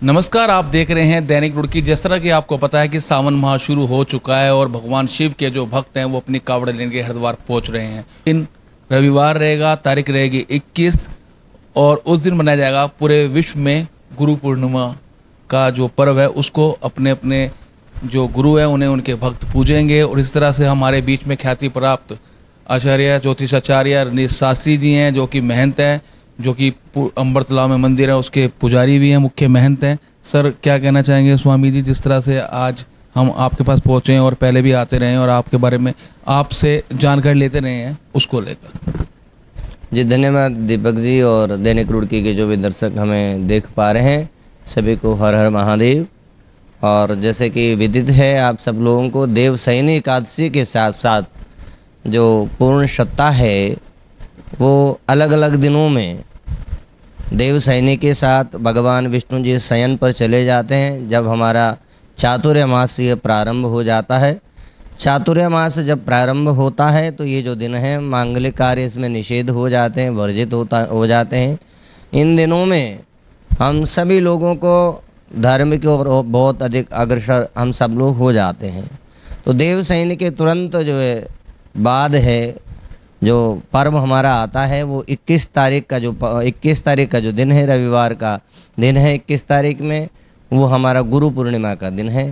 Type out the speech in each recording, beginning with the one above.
नमस्कार, आप देख रहे हैं दैनिक रुड़की। जिस तरह कि आपको पता है कि सावन माह शुरू हो चुका है और भगवान शिव के जो भक्त हैं वो अपनी कावड़ लेके हरिद्वार पहुंच रहे हैं। दिन रविवार रहेगा, तारीख रहेगी 21 और उस दिन मनाया जाएगा पूरे विश्व में गुरु पूर्णिमा का जो पर्व है। उसको अपने अपने जो गुरु हैं उन्हें उनके भक्त पूजेंगे। और इस तरह से हमारे बीच में ख्याति प्राप्त आचार्य ज्योतिषाचार्य रनीश शास्त्री जी हैं, जो कि महंत हैं, जो कि अम्बरतला में मंदिर है उसके पुजारी भी हैं, मुख्य महंत हैं। सर, क्या कहना चाहेंगे स्वामी जी, जिस तरह से आज हम आपके पास पहुँचे हैं और पहले भी आते रहे हैं और आपके बारे में आपसे जानकारी लेते रहे हैं, उसको लेकर? जी धन्यवाद दीपक जी, और दैनिक रुड़की के जो भी दर्शक हमें देख पा रहे हैं सभी को हर हर महादेव। और जैसे कि विदित है आप सब लोगों को, देवशयनी एकादशी के साथ साथ जो पूर्ण सत्ता है वो अलग अलग दिनों में देवशयनी के साथ भगवान विष्णु जी शयन पर चले जाते हैं। जब हमारा चातुर्मास ये प्रारंभ हो जाता है, चातुर्मास जब प्रारंभ होता है तो ये जो दिन है मांगलिक कार्य इसमें निषेध हो जाते हैं, वर्जित हो जाते हैं। इन दिनों में हम सभी लोगों को धर्म की ओर बहुत अधिक अग्रसर हम सब लोग हो जाते हैं। तो देवशयनी के तुरंत जो है बाद है जो पर्व हमारा आता है वो 21 तारीख का जो दिन है, रविवार का दिन है 21 तारीख में, वो हमारा गुरु पूर्णिमा का दिन है।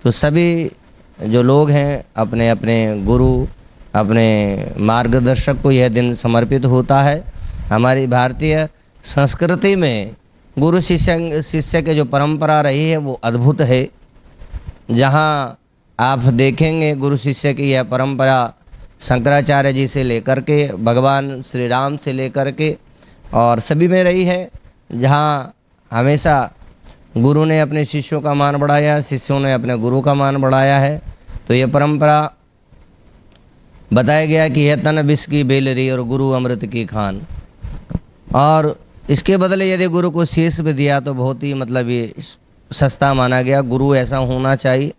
तो सभी जो लोग हैं अपने अपने गुरु, अपने मार्गदर्शक को यह दिन समर्पित होता है। हमारी भारतीय संस्कृति में गुरु शिष्य के जो परंपरा रही है वो अद्भुत है। जहाँ आप देखेंगे गुरु शिष्य की यह परंपरा शंकराचार्य जी से लेकर के भगवान श्री राम से लेकर के और सभी में रही है। जहाँ हमेशा गुरु ने अपने शिष्यों का मान बढ़ाया, शिष्यों ने अपने गुरु का मान बढ़ाया है। तो ये परंपरा बताया गया कि यह तन विष की बेलरी और गुरु अमृत की खान। और इसके बदले यदि गुरु को शीश भी दिया तो बहुत ही ये सस्ता माना गया। गुरु ऐसा होना चाहिए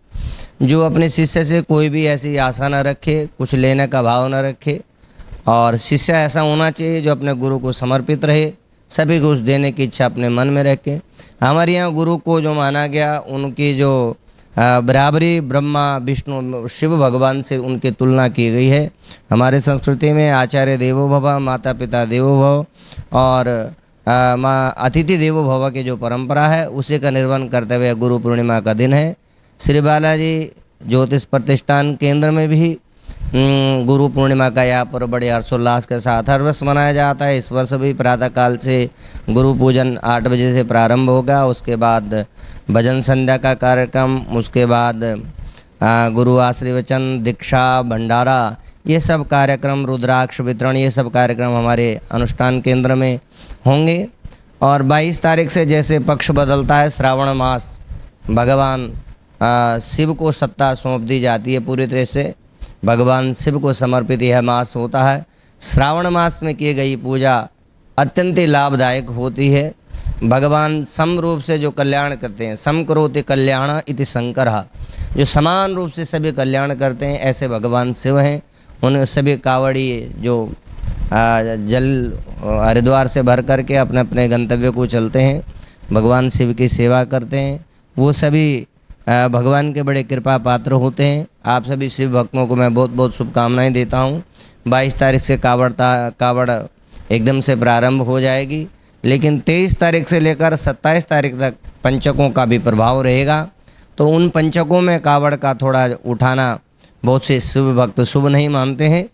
जो अपने शिष्य से कोई भी ऐसी आशा न रखे, कुछ लेने का भाव न रखे, और शिष्य ऐसा होना चाहिए जो अपने गुरु को समर्पित रहे, सभी कुछ देने की इच्छा अपने मन में रखे। हमारे यहाँ गुरु को जो माना गया, उनकी जो बराबरी ब्रह्मा विष्णु शिव भगवान से उनकी तुलना की गई है। हमारे संस्कृति में आचार्य देवो भव, माता पिता देवो भव और माँ अतिथि देवो भव की जो परंपरा है उसी का निर्वहन करते हुए गुरु पूर्णिमा का दिन है। श्री बालाजी ज्योतिष प्रतिष्ठान केंद्र में भी गुरु पूर्णिमा का यहाँ पर बड़े हर्षोल्लास के साथ हर वर्ष मनाया जाता है। इस वर्ष भी प्रातःकाल से गुरु पूजन 8 बजे से प्रारंभ होगा। उसके बाद भजन संध्या का कार्यक्रम, उसके बाद गुरु आशीर्वचन, दीक्षा, भंडारा, ये सब कार्यक्रम, रुद्राक्ष वितरण, ये सब कार्यक्रम हमारे अनुष्ठान केंद्र में होंगे। और 22 तारीख से जैसे पक्ष बदलता है, श्रावण मास, भगवान शिव को सत्ता सौंप दी जाती है पूरी तरह से। भगवान शिव को समर्पित यह मास होता है। श्रावण मास में की गई पूजा अत्यंत ही लाभदायक होती है। भगवान सम रूप से जो कल्याण करते हैं, सम करोति कल्याण इति शंकरः, जो समान रूप से सभी कल्याण करते हैं ऐसे भगवान शिव हैं। उन सभी कावड़ी जो जल हरिद्वार से भर करके अपने अपने गंतव्य को चलते हैं, भगवान शिव की सेवा करते हैं, वो सभी भगवान के बड़े कृपा पात्र होते हैं। आप सभी शिव भक्तों को मैं बहुत बहुत शुभकामनाएं देता हूं। 22 तारीख से कावड़ एकदम से प्रारंभ हो जाएगी, लेकिन 23 तारीख से लेकर 27 तारीख तक पंचकों का भी प्रभाव रहेगा। तो उन पंचकों में कावड़ का थोड़ा उठाना बहुत से शिव भक्त शुभ नहीं मानते हैं।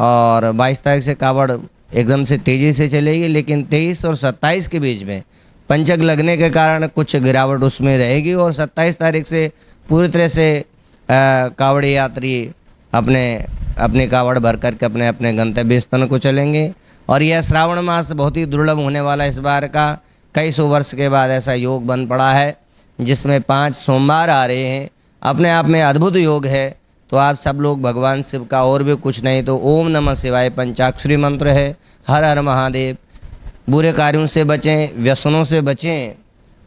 और 22 तारीख से कावड़ एकदम से तेज़ी से चलेगी, लेकिन 23 और 27 के बीच में पंचक लगने के कारण कुछ गिरावट उसमें रहेगी। और 27 तारीख से पूरी तरह से कावड़ी यात्री अपने कावड़ भर करके अपने अपने गंतव्य स्थान को चलेंगे। और यह श्रावण मास बहुत ही दुर्लभ होने वाला इस बार का। कई सौ वर्ष के बाद ऐसा योग बन पड़ा है जिसमें 5 सोमवार आ रहे हैं, अपने आप में अद्भुत योग है। तो आप सब लोग भगवान शिव का और भी कुछ नहीं तो ओम नमः शिवाय पंचाक्षरी मंत्र है, हर हर महादेव, बुरे कार्यों से बचें, व्यसनों से बचें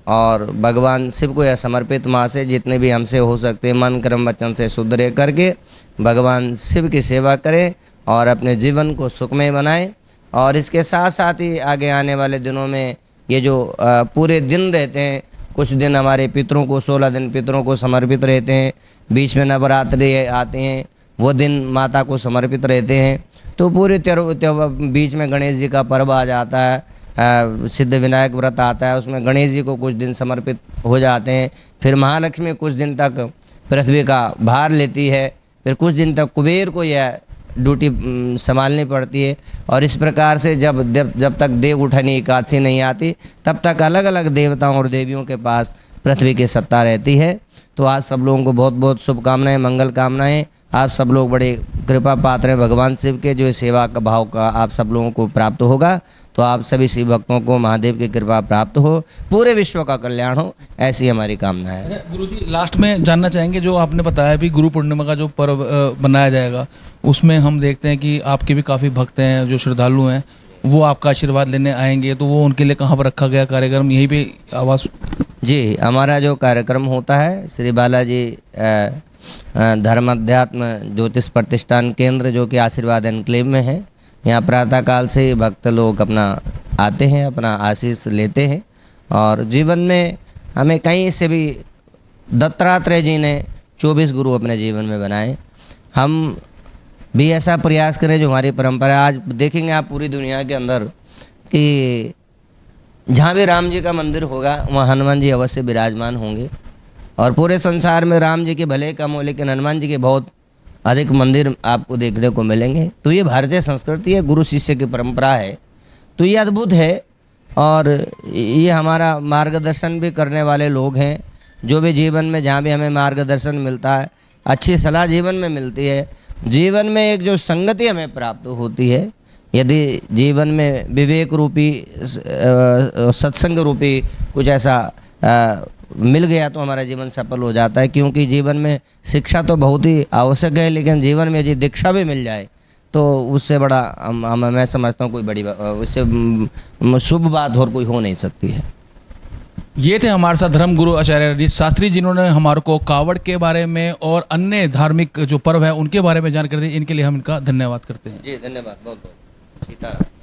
और भगवान शिव को यह समर्पित मास है। जितने भी हमसे हो सकते मन कर्म वचन से शुद्ध रह करके भगवान शिव की सेवा करें और अपने जीवन को सुखमय बनाएं। और इसके साथ साथ ही आगे आने वाले दिनों में ये जो पूरे दिन रहते हैं, कुछ दिन हमारे पितरों को 16 दिन पितरों को समर्पित रहते हैं। बीच में नवरात्रि आते हैं, वो दिन माता को समर्पित रहते हैं। तो पूरे बीच में गणेश जी का पर्व आ जाता है, सिद्ध विनायक व्रत आता है, उसमें गणेश जी को कुछ दिन समर्पित हो जाते हैं। फिर महालक्ष्मी कुछ दिन तक पृथ्वी का भार लेती है, फिर कुछ दिन तक कुबेर को यह ड्यूटी संभालनी पड़ती है। और इस प्रकार से जब तक देव उठनी एकादशी नहीं आती तब तक अलग अलग देवताओं और देवियों के पास पृथ्वी की सत्ता रहती है। तो आज सब लोगों को बहुत बहुत शुभकामनाएं, मंगल कामनाएं। आप सब लोग बड़े कृपा पात्र हैं भगवान शिव के, जो सेवा का भाव का आप सब लोगों को प्राप्त होगा। तो आप सभी शिव भक्तों को महादेव की कृपा प्राप्त हो, पूरे विश्व का कल्याण हो, ऐसी हमारी कामना है। गुरुजी, लास्ट में जानना चाहेंगे, जो आपने बताया भी गुरु पूर्णिमा का जो पर्व मनाया जाएगा, उसमें हम देखते हैं कि आपके भी काफ़ी भक्त हैं जो श्रद्धालु हैं, वो आपका आशीर्वाद लेने आएंगे, तो वो उनके लिए कहाँ पर रखा गया कार्यक्रम, यहीं पे आवास? जी, हमारा जो कार्यक्रम होता है श्री बालाजी धर्म अध्यात्म ज्योतिष प्रतिष्ठान केंद्र, जो कि आशीर्वाद एनक्लेव में है, यहाँ प्रातःकाल से भक्त लोग अपना आते हैं, अपना आशीष लेते हैं। और जीवन में हमें कहीं से भी दत्तात्रेय जी ने 24 गुरु अपने जीवन में बनाए, हम भी ऐसा प्रयास करें जो हमारी परंपरा है। आज देखेंगे आप पूरी दुनिया के अंदर कि जहाँ भी राम जी का मंदिर होगा वहाँ हनुमान जी अवश्य विराजमान होंगे। और पूरे संसार में राम जी के भले कम हो, लेकिन हनुमान जी के बहुत अधिक मंदिर आपको देखने को मिलेंगे। तो ये भारतीय संस्कृति है, गुरु शिष्य की परंपरा है, तो ये अद्भुत है। और ये हमारा मार्गदर्शन भी करने वाले लोग हैं, जो भी जीवन में जहाँ भी हमें मार्गदर्शन मिलता है, अच्छी सलाह जीवन में मिलती है, जीवन में एक जो संगति हमें प्राप्त होती है, यदि जीवन में विवेक रूपी सत्संग रूपी कुछ ऐसा मिल गया तो हमारा जीवन सफल हो जाता है। क्योंकि जीवन में शिक्षा तो बहुत ही आवश्यक है, लेकिन जीवन में यदि दीक्षा भी मिल जाए तो उससे बड़ा मैं समझता हूँ कोई बड़ी उससे शुभ बात और कोई हो नहीं सकती है। ये थे हमारे साथ धर्म गुरु आचार्य रणजीत शास्त्री, जिन्होंने हमारे को कावड़ के बारे में और अन्य धार्मिक जो पर्व है उनके बारे में जानकारी दी। इनके लिए हम इनका धन्यवाद करते हैं। जी धन्यवाद, बहुत बहुत। सीताराम।